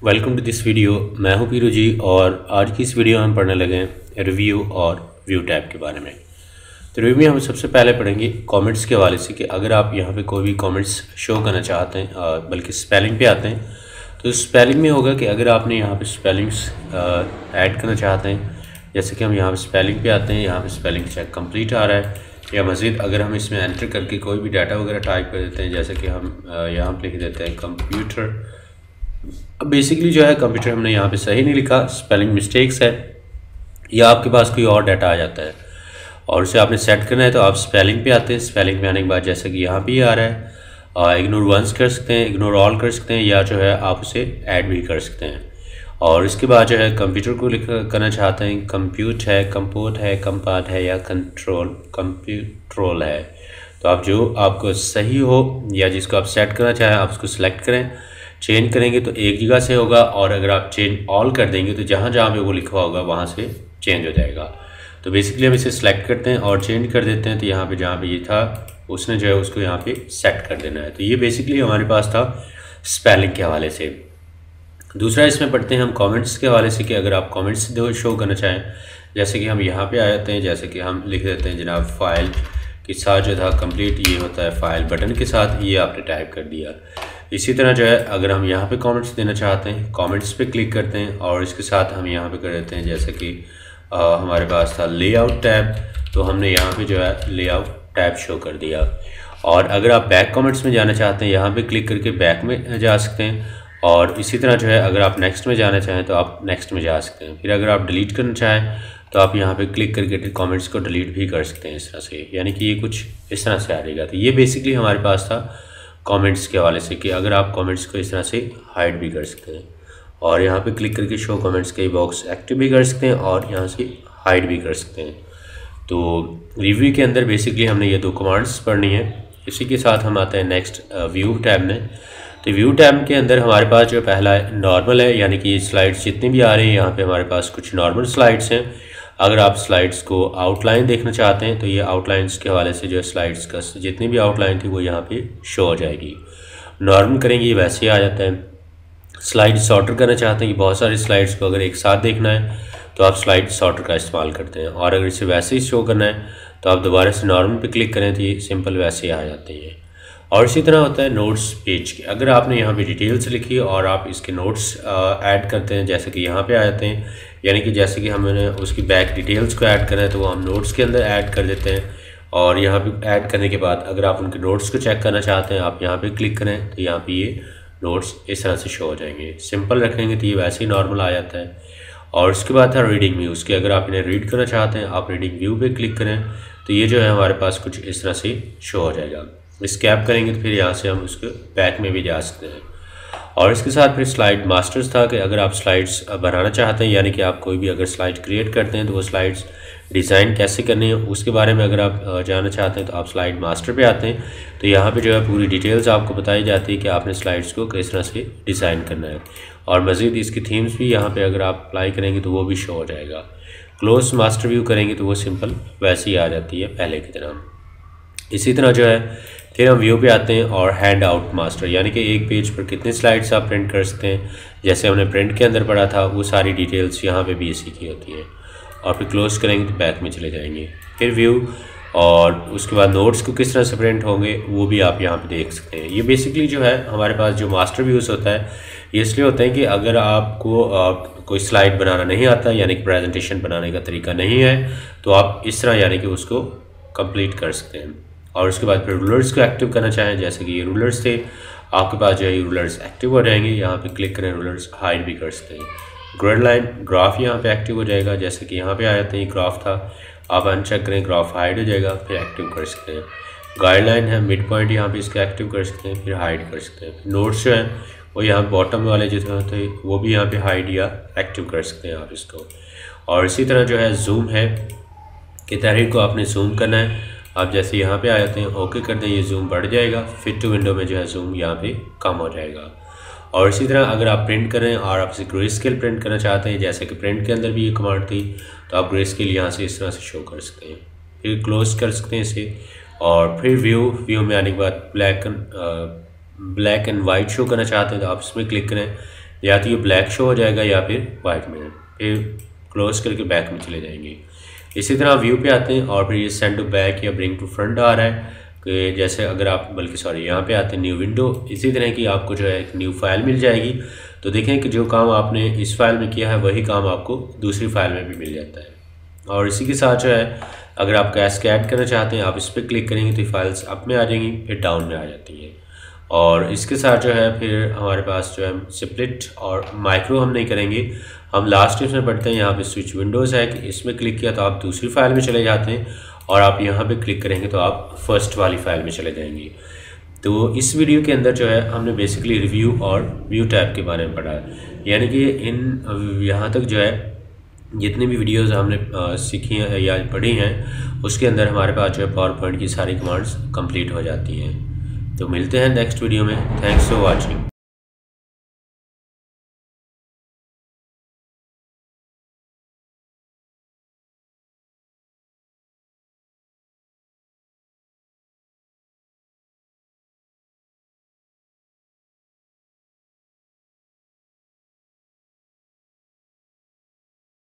Welcome to this video. मैं हूं पीरू जी और आज की इस वीडियो में हम पढ़ने लगे हैं रिव्यू और व्यू टैब के बारे में। तो रिव्यू में हम सबसे पहले पढ़ेंगे कमेंट्स के हवाले से कि अगर आप यहां पे कोई भी कमेंट्स शो करना चाहते हैं, बल्कि स्पेलिंग पे आते हैं, तो स्पेलिंग में होगा कि अगर आपने यहाँ पे स्पेलिंग्स ऐड करना चाहते हैं, जैसे कि हम यहाँ पे स्पेलिंग पे आते हैं, यहाँ पे स्पेलिंग चेक कंप्लीट आ रहा है, या मज़ीद अगर हम इसमें एंटर करके कोई भी डाटा वगैरह टाइप कर देते हैं, जैसे कि हम यहाँ पे लिख देते हैं कंप्यूटर। अब बेसिकली जो है कंप्यूटर हमने यहाँ पे सही नहीं लिखा, स्पेलिंग मिस्टेक्स है, या आपके पास कोई और डाटा आ जाता है और उसे आपने सेट करना है, तो आप स्पेलिंग पे आते हैं। स्पेलिंग पे आने के बाद जैसे कि यहाँ पे आ रहा है, इग्नोर वंस कर सकते हैं, इग्नोर ऑल कर सकते हैं, या जो है आप उसे ऐड भी कर सकते हैं। और इसके बाद जो है कंप्यूटर को लिख करना चाहते हैं, कंप्यूट है, कंपोर्ट है, कंपार्ट है, या कंट्रोल कंप्यूट्रोल है। तो आप जो आपको सही हो या जिसको आप सेट करना चाहें आप उसको सिलेक्ट करें। चेंज करेंगे तो एक जगह से होगा, और अगर आप चेंज ऑल कर देंगे तो जहाँ जहाँ पे वो लिखा होगा वहाँ से चेंज हो जाएगा। तो बेसिकली हम इसे सिलेक्ट करते हैं और चेंज कर देते हैं, तो यहाँ पे जहाँ पे ये था उसने जो है उसको यहाँ पे सेट कर देना है। तो ये बेसिकली हमारे पास था स्पेलिंग के हवाले से। दूसरा इसमें पढ़ते हैं हम कमेंट्स के हवाले से कि अगर आप कमेंट्स शो करना चाहें, जैसे कि हम यहाँ पे आ जाते हैं, जैसे कि हम लिख देते हैं जनाब फाइल के साथ जो था कंप्लीट, ये होता है फाइल बटन के साथ, ये आपने टाइप कर दिया। इसी तरह जो है अगर हम यहाँ पे कमेंट्स देना चाहते हैं, कमेंट्स पे क्लिक करते हैं और इसके साथ हम यहाँ पे कर देते हैं, जैसे कि हमारे पास था लेआउट टैब, तो हमने यहाँ पे जो है लेआउट टैब शो कर दिया। और अगर आप बैक कमेंट्स में जाना चाहते हैं, यहाँ पे क्लिक करके बैक में जा सकते हैं। और इसी तरह जो है अगर आप नेक्स्ट में जाना चाहें तो आप नेक्स्ट में जा सकते हैं। फिर अगर आप डिलीट करना चाहें तो आप यहाँ पे क्लिक करके कमेंट्स को डिलीट भी कर सकते हैं इस तरह से, यानी कि ये कुछ इस तरह से आ जाएगा। तो ये बेसिकली हमारे पास था कमेंट्स के हवाले से कि अगर आप कमेंट्स को इस तरह से हाइड भी कर सकते हैं, और यहाँ पे क्लिक करके शो कमेंट्स के बॉक्स एक्टिव भी कर सकते हैं और यहाँ से हाइड भी कर सकते हैं। तो रिव्यू के अंदर बेसिकली हमने ये दो कमांड्स पढ़नी है। इसी के साथ हम आते हैं नेक्स्ट व्यू टैब में। तो व्यू टैब के अंदर हमारे पास जो पहला नॉर्मल है, यानी कि स्लाइड्स जितनी भी आ रही हैं यहाँ पे हमारे पास कुछ नॉर्मल स्लाइड्स हैं। अगर आप स्लाइड्स को आउटलाइन देखना चाहते हैं तो ये आउटलाइंस के हवाले से जो है स्लाइड्स का जितनी भी आउटलाइन थी वो यहाँ पे शो हो जाएगी। नॉर्मल करेंगे ये वैसे ही आ जाता है। स्लाइड सॉर्टर करना चाहते हैं कि बहुत सारी स्लाइड्स को अगर एक साथ देखना है तो आप स्लाइड सॉर्टर का इस्तेमाल करते हैं, और अगर इसे वैसे ही शो करना है तो आप दोबारा से नॉर्मल पे क्लिक करें तो ये सिंपल वैसे ही आ जाते हैं। और इसी तरह होता है नोट्स पेज के। अगर आपने यहाँ पे डिटेल्स लिखी और आप इसके नोट्स ऐड करते हैं, जैसे कि यहाँ पे आ जाते हैं, यानी कि जैसे कि हमने उसकी बैक डिटेल्स को ऐड करना है तो वो हम नोट्स के अंदर ऐड कर देते हैं। और यहाँ पे ऐड करने के बाद अगर आप उनके नोट्स को चेक करना चाहते हैं आप यहाँ पे क्लिक करें तो यहाँ पे ये नोट्स इस तरह से शो हो जाएंगे। सिंपल रखेंगे तो ये वैसे ही नॉर्मल आ जाता है। और उसके बाद था रीडिंग व्यू। उसके अगर आप इन्हें रीड करना चाहते हैं आप रीडिंग व्यू पे क्लिक करें तो ये जो है हमारे पास कुछ इस तरह से शो हो जाएगा। स्कैप करेंगे तो फिर यहाँ से हम उसके बैक में भी जा सकते हैं। और इसके साथ फिर स्लाइड मास्टर्स था कि अगर आप स्लाइड्स बनाना चाहते हैं, यानी कि आप कोई भी अगर स्लाइड क्रिएट करते हैं तो वो स्लाइड्स डिज़ाइन कैसे करनी है उसके बारे में अगर आप जानना चाहते हैं तो आप स्लाइड मास्टर पे आते हैं। तो यहाँ पे जो है पूरी डिटेल्स आपको बताई जाती है कि आपने स्लाइड्स को किस तरह से डिज़ाइन करना है, और मज़ीद इसकी थीम्स भी यहाँ पे अगर आप अप्लाई करेंगे तो वो भी शो हो जाएगा। क्लोज मास्टर व्यू करेंगे तो वो सिंपल वैसे ही आ जाती है पहले की तरह। इसी तरह जो है फिर हम व्यू पे आते हैं और हैंड आउट मास्टर, यानी कि एक पेज पर कितने स्लाइड्स आप प्रिंट कर सकते हैं, जैसे हमने प्रिंट के अंदर पढ़ा था वो सारी डिटेल्स यहाँ पे भी इसी की होती हैं। और फिर क्लोज करेंगे तो बैक में चले जाएंगे। फिर व्यू, और उसके बाद नोट्स को किस तरह से प्रिंट होंगे वो भी आप यहाँ पे देख सकते हैं। ये बेसिकली जो है हमारे पास जो मास्टर व्यूज़ होता है ये इसलिए होता है कि अगर आपको कोई स्लाइड बनाना नहीं आता, यानी कि प्रेजेंटेशन बनाने का तरीका नहीं है, तो आप इस तरह यानी कि उसको कंप्लीट कर सकते हैं। और उसके बाद फिर रूलर्स को एक्टिव करना चाहें, जैसे कि ये रूलर्स थे आपके पास जो है रूलर्स एक्टिव हो जाएंगे। यहाँ पे क्लिक करें, रूलर्स हाइड भी कर सकते हैं। ग्रिड लाइन ग्राफ यहाँ पे एक्टिव हो जाएगा, जैसे कि यहाँ पे आ जाते हैं ग्राफ था, आप अनचेक करें ग्राफ हाइड हो जाएगा, फिर एक्टिव कर सकते हैं। गाइडलाइन है, मिड पॉइंट यहाँ पे इसको एक्टिव कर सकते हैं, फिर हाइड कर सकते हैं। नोट्स जो हैं वो यहाँ बॉटम वाले जो होते हैं वो भी यहाँ पे हाइड या एक्टिव कर सकते हैं आप इसको। और इसी तरह जो है जूम है कि तहरीर को आपने जूम करना है, आप जैसे यहाँ पे आ जाते हैं ओके कर दें, ये जूम बढ़ जाएगा। फिट टू विंडो में जो है जूम यहाँ पे कम हो जाएगा। और इसी तरह अगर आप प्रिंट करें और आप इसे ग्रे स्केल प्रिंट करना चाहते हैं, जैसे कि प्रिंट के अंदर भी ये कमांड थी, तो आप ग्रे स्केल यहाँ से इस तरह से शो कर सकते हैं। फिर क्लोज कर सकते हैं इसे। और फिर व्यू में आने के बाद ब्लैक एंड वाइट शो करना चाहते हैं तो आप इसमें क्लिक करें। या तो ये ब्लैक शो हो जाएगा या फिर वाइट में। फिर क्लोज करके बैक में चले जाएंगे। इसी तरह व्यू पे आते हैं और फिर ये सेंड टू बैक या ब्रिंग टू फ्रंट आ रहा है कि जैसे अगर आप यहाँ पे आते हैं न्यू विंडो, इसी तरह की आपको जो है एक न्यू फाइल मिल जाएगी। तो देखें कि जो काम आपने इस फाइल में किया है वही काम आपको दूसरी फाइल में भी मिल जाता है। और इसी के साथ जो है अगर आप कैस्केड करना चाहते हैं, आप इस पर क्लिक करेंगे तो फाइल्स अप में आ जाएंगी, फिर डाउन में आ जाती हैं। और इसके साथ जो है फिर हमारे पास जो है स्प्लिट और माइक्रो हम नहीं करेंगे, हम लास्ट इसमें पढ़ते हैं। यहाँ पे स्विच विंडोज़ है कि इसमें क्लिक किया तो आप दूसरी फाइल में चले जाते हैं, और आप यहाँ पे क्लिक करेंगे तो आप फर्स्ट वाली फाइल में चले जाएंगे। तो इस वीडियो के अंदर जो है हमने बेसिकली रिव्यू और व्यू टैब के बारे में पढ़ा है, यानी कि यहाँ तक जो है जितनी भी वीडियोज़ हमने सीखी हैं या पढ़ी हैं उसके अंदर हमारे पास जो है पावर पॉइंट की सारी कमांड्स कंप्लीट हो जाती हैं। तो मिलते हैं नेक्स्ट वीडियो में। Thanks for watching.